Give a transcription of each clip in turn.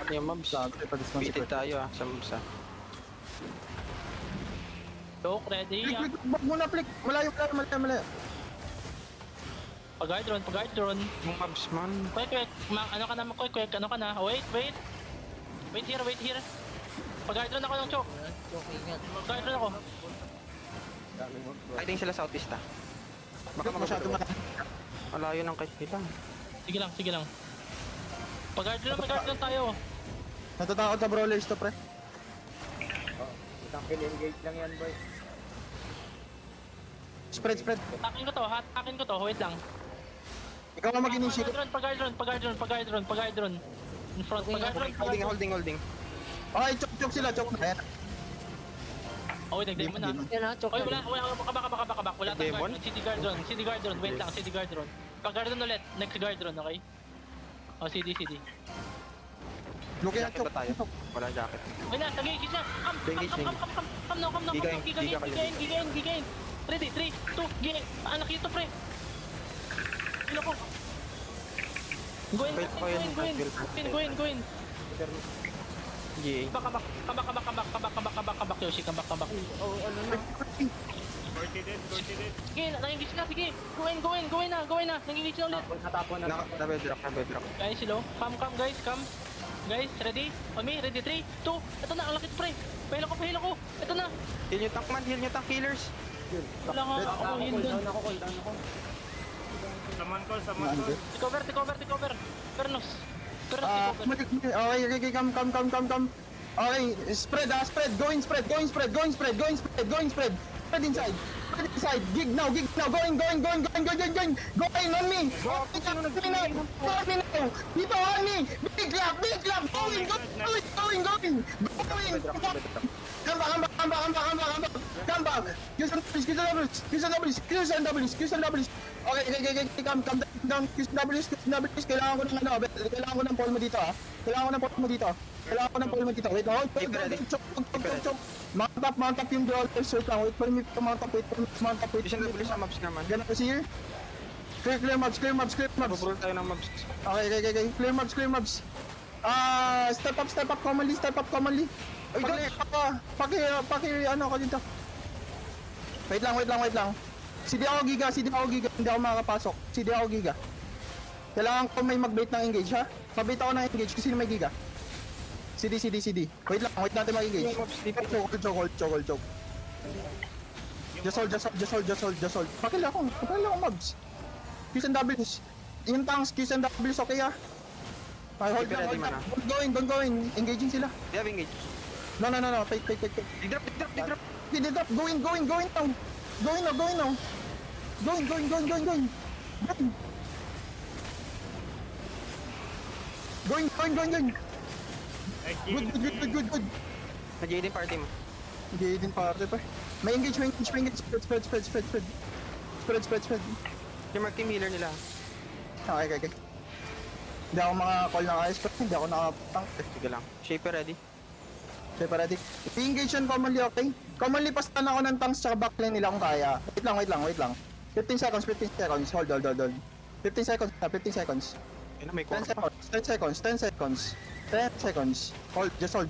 Yung mobs. Bitit tayo sa mobs ah. Choke, ready. Flick, back muna, flick. Malayo. Pag-guard drone. Yung mobs man. Quick. Ano ka na, quick. Ano ka na? Wait. Wait here. Pag-guard drone ako ng choke. Choke, ingat. Pag-guard drone ako. Fighting sila southeast ah. Baka Masyado magulo. na. Malayo ng kahit ilang. Sige lang. Pag-guard drone tayo. Natatakot sa brawlers to, pre. Isang kill engage lang yan, boy. Spread. Hatakin ko to. Wait lang. Ikaw ang mag-initiate. Pag-guard drone. In front, pag-guard drone. Holding. Okay, choke sila, choke na. Ayan. Oh, wait, nag-demo na. Yan ha, choke Oy, na. kabak. Wala tayong Demon? guard. CD guard drone. Wait lang, CD guard drone. Pag-guard drone ulit. Next guard drone, okay? Oh, CD. Looking at Jacket choke. ba tayo? Wala jacket. Wait na, nag-engage na. Come now. Giga in. Ready, 3, 2, giga. Anak ito, pre. Ilo ko. Go in. GA. Kabak, Yoshi. Kabak. Oh, ano na? Corty dead. Sige, nang-engage na, sige. Go in na. Nang-engage na ulit. Natapon. Na-bedrock. Guys, hello. Come, guys, come. Guys, ready? On me, ready? 3, 2, ito na, ang lakit pre. Pahilo ko. Ito na. Heal nyo tank man, heal nyo tank killers. Wala nga ako heal dun. Cooldown ako. Saman ko. Recover. Pernos, Ah, recover. okay, come. Okay, spread. Going spread. Spread inside. Gig now. Going on me. Going now. Dito on me. Big lap. Going. Come back. Use and W's. Okay, come down. Use W's. Kailangan ko ng pole mo dito ah. Kailangan ko ng pole mo dito. Wait, hold. Choke. Mount up yung brawler. Wait lang. Wait for me to mount up. Vision double sa mobs naman. Ganun kasi here. Clear mobs. Bubroll tayo ng mobs. Okay. Clear mobs. Step up commonly. Ay, ano ako dito. Wait lang. CD ako giga, hindi ako makakapasok. CD ako giga. Kailangan ko may mag-bait ng engage ha. Mabait ako ng engage kasi may giga. CD. Wait natin mag-engage. Choke. Just hold. Pakil ako mobs. Qs and Ws. Yung tanks, Qs and Ws, okay ah. Okay, hold lang. Don't go in. Engaging sila. They have engage. No. Wait. Dig drop. Did up. Going now. Going. Good. Na-GA din party mo. Hindi din party pa. May engage. Spread. Yung mark team healer nila. Okay. Hindi ako maka-call ng ayos pero hindi ako naka-tank. Sige lang. Shaper ready. Ready? I-engage yun commonly, okay? Commonly pastan ako ng tanks tsaka backline nila kung kaya. Wait lang. 15 seconds. Hold. 15 seconds. Ayun na, may 10 core. seconds. 10 seconds. Hold. Just hold.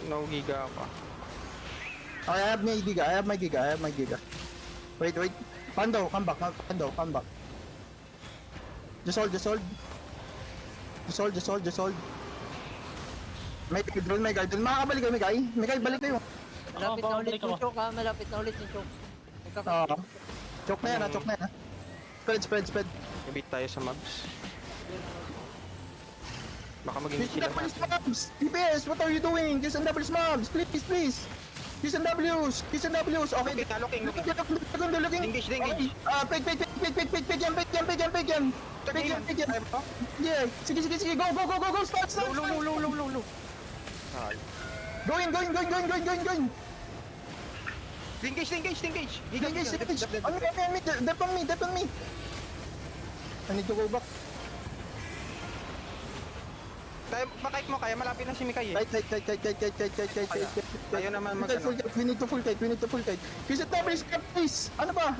No giga ako. Okay, I have my giga. Wait. Pando, come back. Just hold. May guard doon. Makakabalik kayo, May guy, balik kayo. Malapit na ulit yung choke ha. Oo. Choke na yan ha. Spread. Ibit tayo sa mobs. Baka maging Use sila and W's mobs! DPS, what are you doing? Use and W's mobs! Please! Use and W's! Okay, Looking. looking. Engage. Okay, pig yan. Yeah, sige, go, start. Low. Going. Engage. Engage. Dep on me. I need to go back. Makait mo kaya, malapit na si Mikay eh. Right. Ayaw naman We need to full kite. Use and W's, please. Ano ba?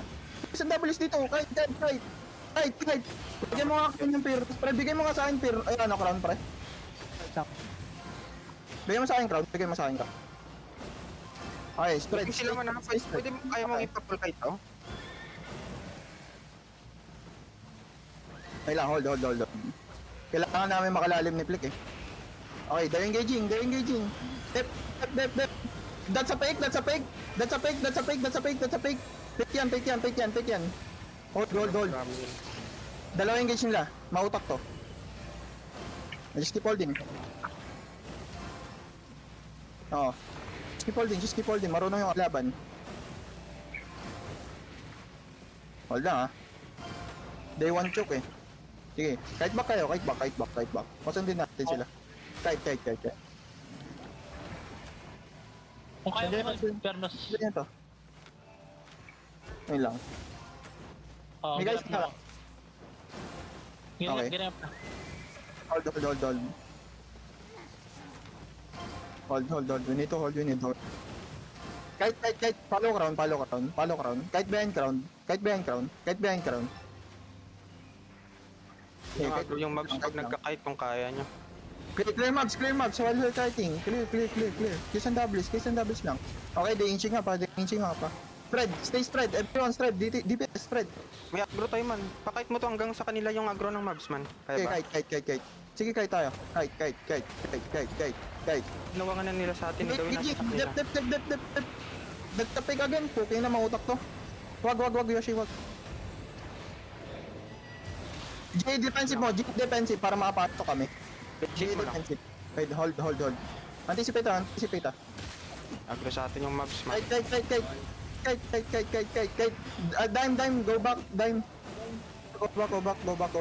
Use and W's dito. Right. Kahit. Bigyan mo nga ako ng peer. Pre, bigyan mo nga sa akin peer. Ay, ano, crown, pre. Bigyan mo sa akin crown. Bigyan mo sa akin crown. Okay, spread. Pwede sila man ha. Pwede mo kaya mong ipapul kayo to? Ay lang, hold. Kailangan namin makalalim ni Flick eh. Okay, they're engaging. Dep. That's a fake. Take yan. Hold. Dalawa engage nila. Mautak to. Just keep holding. Oo. Just keep holding. Marunong yung laban. Hold na ha. Day 1 choke eh. Sige. Kite back kayo. Kite back. Pasundin natin sila. Kite. Kung kaya mo, Pernos. Ganyan to. Ngayon lang. Oo, May guys ganap na. Okay. Ganap na. Hold. We need to hold. Kite. Follow crown. Kite behind crown. Okay, Yung kite. agro yung mobs pag nagka-kite kung kaya nyo. Clear mobs while we're kiting. Clear. Kiss and doubles lang. Okay, de-inching nga pa. Spread. Everyone spread. DPS spread. May agro tayo man. Pakite mo to hanggang sa kanila yung agro ng mobs man. Kaya ba? Okay, kite. Sige, kite tayo. Kite. Ginawa na nila sa atin. Gawin natin sa kanila. Dep. Nagtapik again. Puking na mautak to. Wag, Yoshi, wag. G defensive mo. Para makapatok kami. G Check mo lang. defensive. Wait, hold. Anticipate. Agro sa atin yung mobs man. Kite. Dime. Go back. Go back.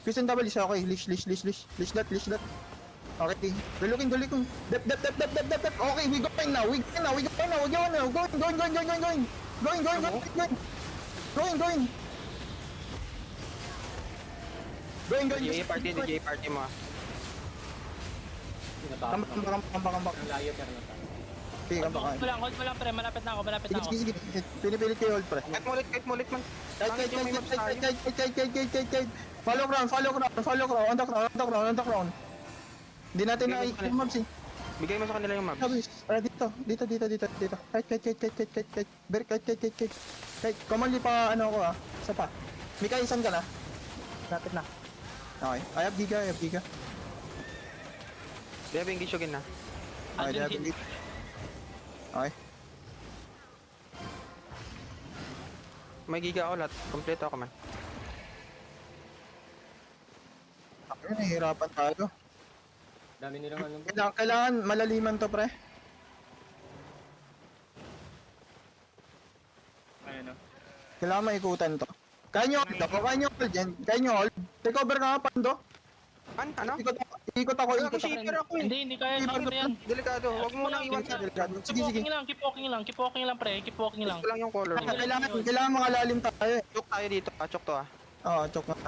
Chris and double is okay. Leash that. Okay. They're looking. Dep. Okay, we going now. Going. DJ party mo ah. Kambak. Ang layo pero natin. Sige, kambak. Hold mo lang, pre. Malapit na ako. Sige. Pinipilit kayo hold, pre. Kite mo ulit man. Bakit yung may mobs tayo? Kite. Follow crown. On the crown. Hindi natin na yung mobs eh. Bigay mo sa kanila yung mobs. Dito. Kite. Very kite. Commonly pa ano ako ah. Isa pa. Mika, isan ka na. Lapit na. Okay. I have Giga. They have engaged again na. Okay, I have Andun Giga. Okay. May giga ako lahat. Kompleto ako man. Okay, nahihirapan tayo. Dami nilang ano. Kailangan malaliman to, pre. Kailangan maikutan to. Kaya nyo hold yan. Kaya nyo hold. Take over ka nga, Pando. Ano? Ikot ako. Wala ko shipper ako eh. Hindi kaya. Shipper yan. Delikado. Huwag mo nang iwan sa... Sige. Keep walking lang, pre. Keep walking lang. Gusto lang yung color mo. Kailangan mga lalim tayo eh. Chok tayo dito. Chok to ah. Oo, chok na.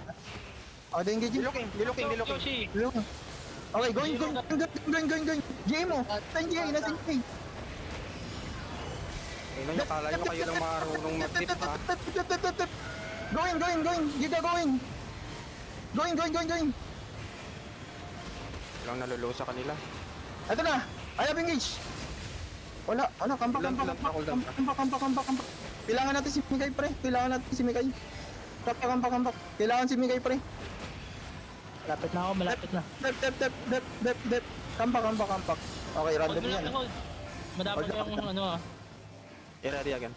Okay, engage. Dilooking. Yoshi. Okay, going. GA mo. Saan GA? Nasaan GA? Ayun na, kala nyo kayo lang marunong mag-dip ha. Going. Giga going. Going. Walang naluluw sa kanila. Ito na. I have engage. Wala. Ano? Kambak. Kailangan natin si Mikay, pre. Kambak. Kailangan si Mikay, pre. Malapit na. Dep. Kambak. Okay, Hold random mo lang yan. hold. Madami kayong ano ah. I-ready again.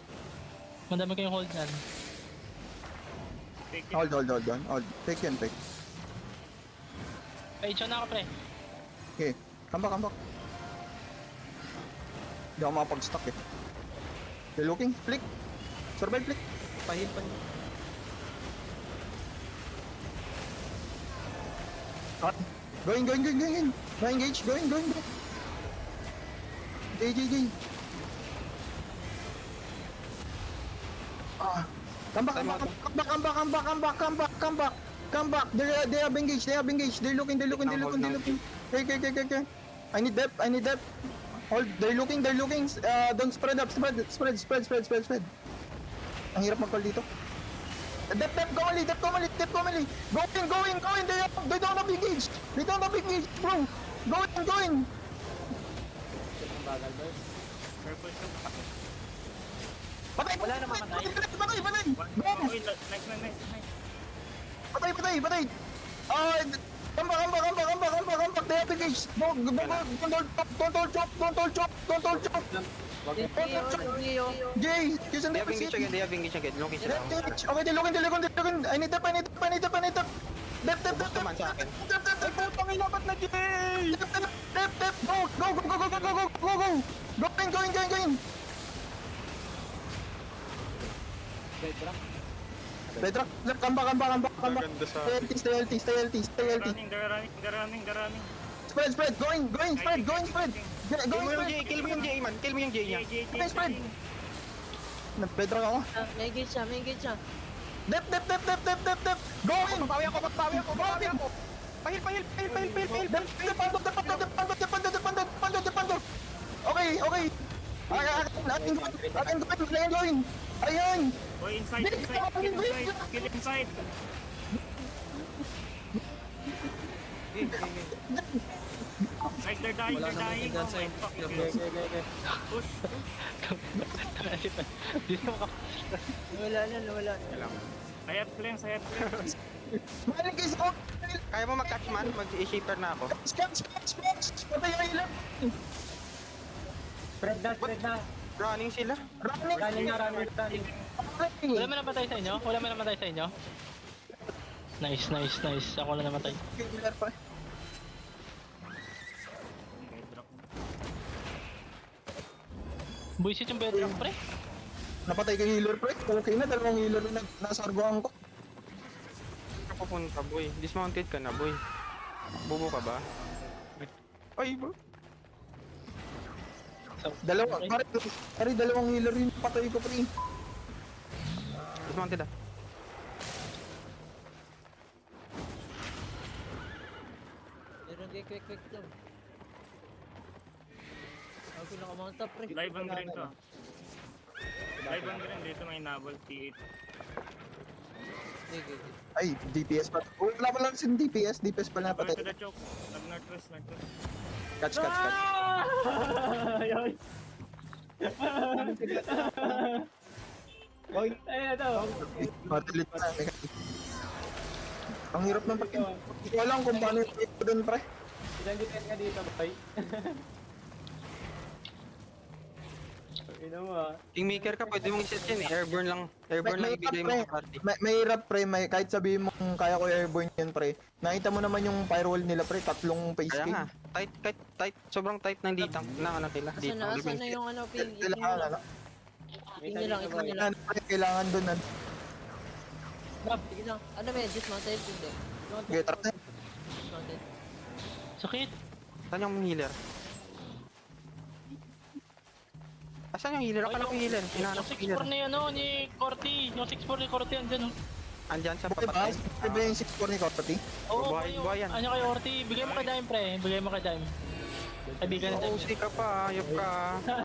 Madami kayong hold yan. Hold. Take yan. Ay, na ako, pre. Okay. Kambak. Hindi ako makapag-stuck eh. They're looking. Flick. Survive, flick. Pahil. Going. Engage. Going. Jay. Come back. They have engaged. They're looking. Okay. I need depth. Hold. They're looking. Don't spread up. Spread. Ang hirap mag-call dito. Dep, Commonly. Go in. They don't have engaged. Bro. Go in. Ang bagal, boy. Purple siya. Patay. Wala na mamatay. Patay. Boom. Okay, nice. Patay. Kambak. They have engaged. Don't hold chop. Jay, Jason, They have engage again, they have engage again. Long kiss lang. Okay, dilukin. I need up. Dep. Naman sa akin. Pangilapat na Jay! Dep. Go. Go in. Bedrock, kambak. Stay LT. They're running. Spread. Going. Kill mo yung J, man. Kill mo yung J niya. Spread. Bedrock ako. May engage siya. Dep. Go in. Magpawi ako. Pahil. Depando. Okay. Akin going. Ayan. Oh, inside. Kill inside. Nice, they're dying. Oh my fuck. Okay. Push. Wala na. I have cleanse. Smiling guys ako. Kaya mo mag-catch man? Mag-shaper na ako. Scratch. Patay yung ilan. Spread na. Running sila. Running. Wala man namatay sa inyo? Nice. Ako na namatay. Killer pa. Buisit yung bedrock, pre. Napatay ka healer pre. Okay na, dalawang healer na nasargohan ko. Saan ka pupunta, boy? Dismounted ka na, boy. Bubo ka ba? Ay, bro. Dalawa, pare dalawang healer yung patay ko pre. Dismounted ah. Meron kayo quick daw. Ako lang kumanta pre. Live on green to. Dito may nabol T8. Sige. Ay, DPS pa. Wala pa lang sin DPS pala Going to napatay. the choke. Northwest. Catch. Matilit na. Ang hirap ng pagkin. Hindi ko alam kung paano yung ito dun pre. Ilan defend ka dito, boy? Ino mo ah. Kingmaker ka, pwede mong iset yan eh. Airborne lang ibigay mo sa party. May hirap pre, kahit sabihin mong kaya ko airborne yun pre. Nakita mo naman yung firewall nila pre, tatlong face Kaya cave. nga, tight, sobrang tight ng ditang, ng ano nila, ditang. Asan na yung ano, ping Kailangan nyo lang. kailangan dun na. Sige lang. Ano ba yun? Dismounted? Hindi. Okay, tara na. Dismounted. Sakit. Saan yung healer? Asan yung healer? Akala ko healer. Hinahanap Yung ko healer. 6-4 ni ano, ni Corty. Yung 6-4 ni Corty andyan oh. Andyan sa Buhay ba? papatay. Buhay ba yung 6-4 ni Corpati? Oo, Buhay yan. Ano kay Orty? Bigay mo kay Dime, pre. Bigay mo kay Dime. Kaibigan ni Dime. OC ka pa, ayop ka.